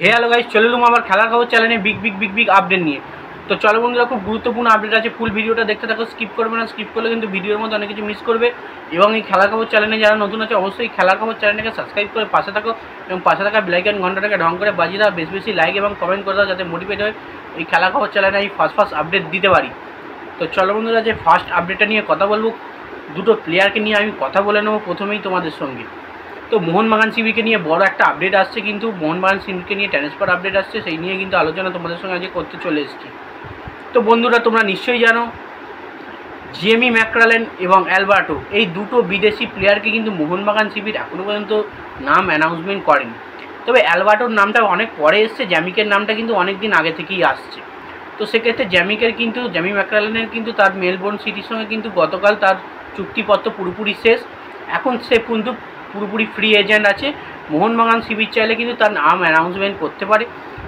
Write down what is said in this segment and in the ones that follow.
হে hello guys, চলে এলাম আমার খেলার খবর চ্যানেলে বিগ আপডেট নিয়ে। তো চলো বন্ধুরা, খুব গুরুত্বপূর্ণ আপডেট আছে, ফুল ভিডিওটা দেখতে থাকো, স্কিপ করবে না। স্কিপ করলে কিন্তু ভিডিওর মধ্যে অনেক কিছু মিস করবে। এবং এই খেলার খবর চ্যানেলে যারা নতুন আছে অবশ্যই খেলার খবর চ্যানেলটাকে সাবস্ক্রাইব করে পাশে থাকো এবং পাশে থাকা বেল আইকন ঘন্টাটাকে ঢং করে বাজিয়ে দাও। বেশি বেশি লাইক এবং কমেন্ট করে দাও যাতে মোটিভেট হয় এই খেলার খবর চ্যানেলে আমি ফার্স্ট আপডেট দিতে পারি। তো চলো বন্ধুরা, যে ফার্স্ট আপডেটটা নিয়ে কথা বলবো, দুটো প্লেয়ারকে নিয়ে আমি কথা বলে নেবো প্রথমেই তোমাদের সঙ্গে। তো মোহনবাগান শিবিরকে নিয়ে বড় একটা আপডেট আসছে, কিন্তু মোহনবাগান শিবিরকে নিয়ে ট্রান্সফার আপডেট আসছে, সেই নিয়ে কিন্তু আলোচনা তোমাদের সঙ্গে আজকে করতে চলে এসেছি। তো বন্ধুরা, তোমরা নিশ্চয়ই জানো জেমি ম্যাকরালেন এবং অ্যালবার্টো এই দুটো বিদেশি প্লেয়ারকে কিন্তু মোহনবাগান শিবির এখনও পর্যন্ত নাম অ্যানাউন্সমেন্ট করেনি। তবে অ্যালবার্টোর নামটা অনেক পরে এসছে, জ্যামিকের নামটা কিন্তু অনেক দিন আগে থেকেই আসছে। তো সেক্ষেত্রে জ্যামি ম্যাকরালেনের কিন্তু তার মেলবোর্ন সিটির সঙ্গে কিন্তু গতকাল তার চুক্তিপত্র পুরোপুরি শেষ। এখন সে কিন্তু পুরোপুরি ফ্রি এজেন্ট আছে। মোহনবাগান শিবির চাইলে কিন্তু তার নাম অ্যানাউন্সমেন্ট করতে পারে।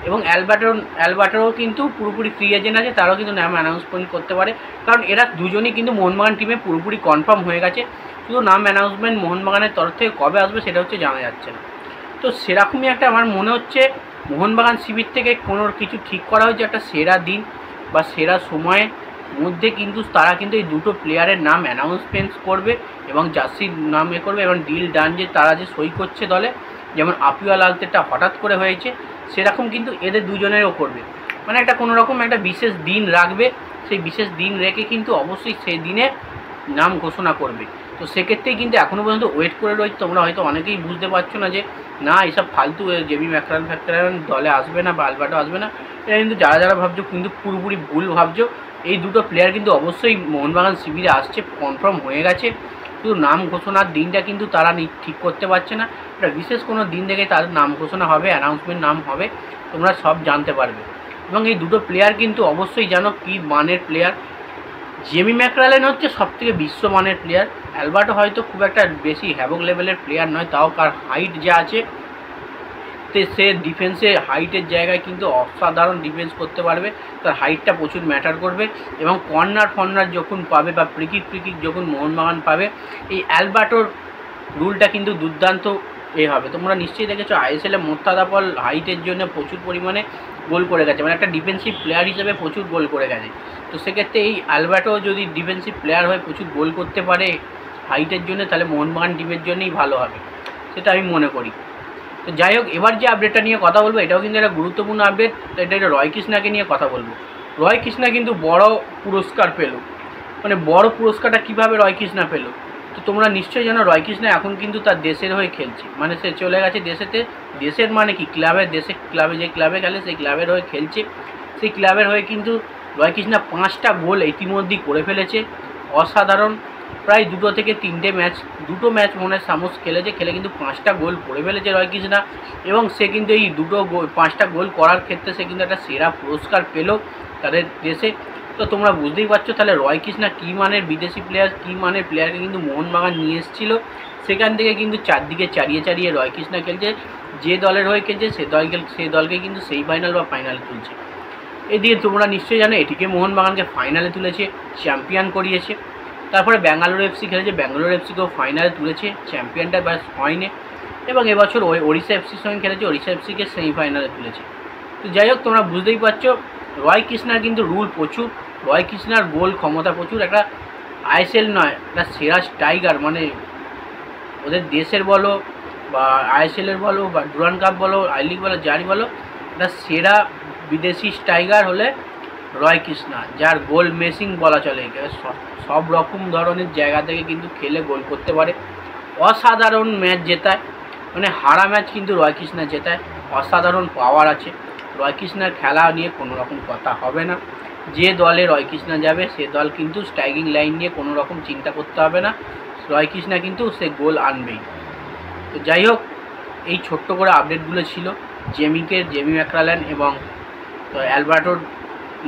এবং অ্যালবার্টোও কিন্তু পুরোপুরি ফ্রি এজেন্ট আছে, তারাও কিন্তু নাম অ্যানাউন্সমেন্ট করতে পারে, কারণ এরা দুজনেই কিন্তু মোহনবাগান টিমে পুরোপুরি কনফার্ম হয়ে গেছে। শুধু নাম অ্যানাউন্সমেন্ট মোহনবাগানের তরফ থেকে কবে আসবে সেটা হচ্ছে জানা যাচ্ছে না। তো সেরকমই একটা আমার মনে হচ্ছে মোহনবাগান শিবির থেকে কোনো কিছু ঠিক করা হয়েছে, একটা সেরা দিন বা সেরা সময়ের মধ্যে কিন্তু তারা কিন্তু এই দুটো প্লেয়ারের নাম অ্যানাউন্সমেন্ট করবে এবং জার্সির নাম করবে এবং ডিল ডান যে তারা যে সই করছে দলে, যেমন আপিওয়াল আলতেটা হঠাৎ করে হয়েছে সেরকম কিন্তু এদের দুজনেরও করবে। মানে একটা কোনো রকম একটা বিশেষ দিন রাখবে, সেই বিশেষ দিন রেখে কিন্তু অবশ্যই সেই দিনে নাম ঘোষণা করবে। তো সেক্ষেত্রেই কিন্তু এখনও পর্যন্ত ওয়েট করে রয়েছে। তোমরা হয়তো অনেকেই বুঝতে পারছো না যে না এসব ফালতু জেমি ম্যাকরালেন দলে আসবে না বা অ্যালবার্টো আসবে না, এটা কিন্তু যারা ভাবছো কিন্তু পুরোপুরি ভুল ভাবছো। এই দুটো প্লেয়ার কিন্তু অবশ্যই মোহনবাগান শিবিরে আসছে, কনফার্ম হয়ে গেছে। শুধু নাম ঘোষণার দিনটা কিন্তু তারা ঠিক করতে পারছে না। এটা বিশেষ কোনো দিন দেখে তাদের নাম ঘোষণা হবে, অ্যানাউন্সমেন্ট নাম হবে, তোমরা সব জানতে পারবে। এবং এই দুটো প্লেয়ার কিন্তু অবশ্যই জানো কী মানের প্লেয়ার। জেমি ম্যাকরালেন হচ্ছে সবথেকে বিশ্বমানের প্লেয়ার। অ্যালবার্টো হয়তো খুব একটা বেশি হ্যাভক লেভেলের প্লেয়ার নয়, তাও তার হাইট যা আছে সে ডিফেন্সে হাইটের জায়গায় কিন্তু অসাধারণ ডিফেন্স করতে পারবে। তার হাইটটা প্রচুর ম্যাটার করবে। এবং কর্নার যখন পাবে বা ফ্রিকিক যখন মোহনবাগান পাবে, এই অ্যালবার্টোর রুলটা কিন্তু দুর্দান্ত হবে। তোমরা নিশ্চয়ই দেখেছো আইএসএলে মোর্তাদা পল হাইটের জন্য প্রচুর পরিমাণে গোল করে গেছে, মানে একটা ডিফেন্সিভ প্লেয়ার হিসেবে প্রচুর গোল করে গেছে। তো সেক্ষেত্রে এই অ্যালবার্টো যদি ডিফেন্সিভ প্লেয়ার হয়ে প্রচুর গোল করতে পারে হাইটের জন্য, তাহলে মোহনবাগান টিমের জন্যই ভালো হবে, সেটা আমি মনে করি। তো যাই হোক, এবার যে আপডেটটা নিয়ে কথা বলবো এটাও কিন্তু একটা গুরুত্বপূর্ণ আপডেট। এটা রয় কৃষ্ণাকে নিয়ে কথা বলবো। রয় কৃষ্ণা কিন্তু বড় পুরস্কার পেল। মানে বড় পুরস্কারটা কীভাবে রয় কৃষ্ণা পেল, তো তোমরা নিশ্চয়ই জানো রয় কৃষ্ণা এখন কিন্তু তার দেশের হয়ে খেলছে। মানে সে চলে গেছে দেশের মানে কি ক্লাবে যে ক্লাবে খেলে সেই ক্লাবের হয়ে খেলছে। সেই ক্লাবের হয়ে কিন্তু রয় কৃষ্ণা 5টা গোল ইতিমধ্যেই করে ফেলেছে। অসাধারণ। প্রায় 2 থেকে 3টে ম্যাচ, 2টো ম্যাচ মনে সামস খেলে কিন্তু 5টা গোল করে ফেলেছে রয় কৃষ্ণা। এবং সে কিন্তু এই 5টা গোল করার ক্ষেত্রে সে কিন্তু একটা সেরা পুরস্কার পেল তাদের দেশে। তো তোমরা বুঝতেই পারছো তাহলে রয় কৃষ্ণা কী মানের বিদেশি প্লেয়ার, কী মানের প্লেয়ারকে কিন্তু মোহনবাগান নিয়ে এসেছিল। সেখান থেকে কিন্তু চারদিকে চারিয়ে রয় কৃষ্ণা খেলছে। যে দলের হয়ে খেলছে সেই দলকে কিন্তু সেই ফাইনাল বা ফাইনালে তুলছে। এদিকে তোমরা নিশ্চয়ই জানো এটিকে মোহনবাগানকে ফাইনালে তুলেছে, চ্যাম্পিয়ন করিয়েছে। তারপরে ব্যাঙ্গালোর এফসি খেলেছে, ব্যাঙ্গালোর এফসিকেও ফাইনালে তুলেছে, চ্যাম্পিয়নটা ব্যাস হয়নি। এবং এবছর ওড়িশা এফসির সঙ্গে খেলেছে, ওড়িশা এফসিকে সেমিফাইনালে তুলেছে। তো যাই হোক, তোমরা বুঝতেই পারছো রয় কৃষ্ণার কিন্তু রুল প্রচুর, রয় কৃষ্ণার গোল ক্ষমতা প্রচুর। একটা আইএসএল নয়, একটা সেরা স্ট্রাইকার, মানে ওদের দেশের বলো বা আইএসএলের বলো বা ডুরান্ড কাপ বলো, আই লিগ বলো, যারই বলো, একটা সেরা বিদেশি স্ট্রাইকার হলে রয় কৃষ্ণা, যার গোল মেসিং বলা চলে। সব রকম ধরনের জায়গা থেকে কিন্তু খেলে গোল করতে পারে। অসাধারণ ম্যাচ জেতায়, মানে হারা ম্যাচ কিন্তু রয় কৃষ্ণা জেতায়। অসাধারণ পাওয়ার আছে রয় কৃষ্ণার, খেলা নিয়ে কোনো রকম কথা হবে না। যে দলে রয় কৃষ্ণা যাবে সে দল কিন্তু স্ট্রাইকিং লাইন নিয়ে কোনো রকম চিন্তা করতে হবে না, রয় কৃষ্ণা কিন্তু সে গোল আনবেই। তো যাই হোক, এই ছোট্ট করে আপডেটগুলো ছিল জেমি ম্যাকরালেন এবং অ্যালবার্টোর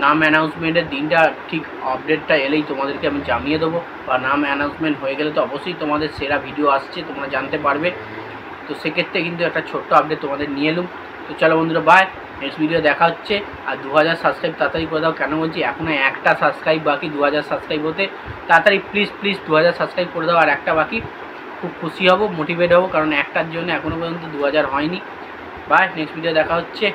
নাম অ্যানাউন্সমেন্টের দিনটা ঠিক আপডেটটা এলেই তোমাদেরকে আমি জানিয়ে দেবো, বা নাম অ্যানাউন্সমেন্ট হয়ে গেলে তো অবশ্যই তোমাদের সেরা ভিডিও আসছে, তোমরা জানতে পারবে। তো সেক্ষেত্রে কিন্তু একটা ছোট্ট আপডেট তোমাদের নিয়ে এলুম। তো চলো বন্ধুরা, বাই, নেক্সট ভিডিও দেখা হচ্ছে। আর 2000 সাবস্ক্রাইব তাড়াতাড়ি করে দাও। কেন বলছি, এখনও একটা সাবস্ক্রাইব বাকি 2000 সাবস্ক্রাইব হতে। তাড়াতাড়ি প্লিজ 2000 সাবস্ক্রাইব করে দাও, আর একটা বাকি। খুব খুশি হব, মোটিভেট হব, কারণ একটার জন্য এখনও পর্যন্ত 2000 হয়নি। বাই, নেক্সট ভিডিও দেখা হচ্ছে।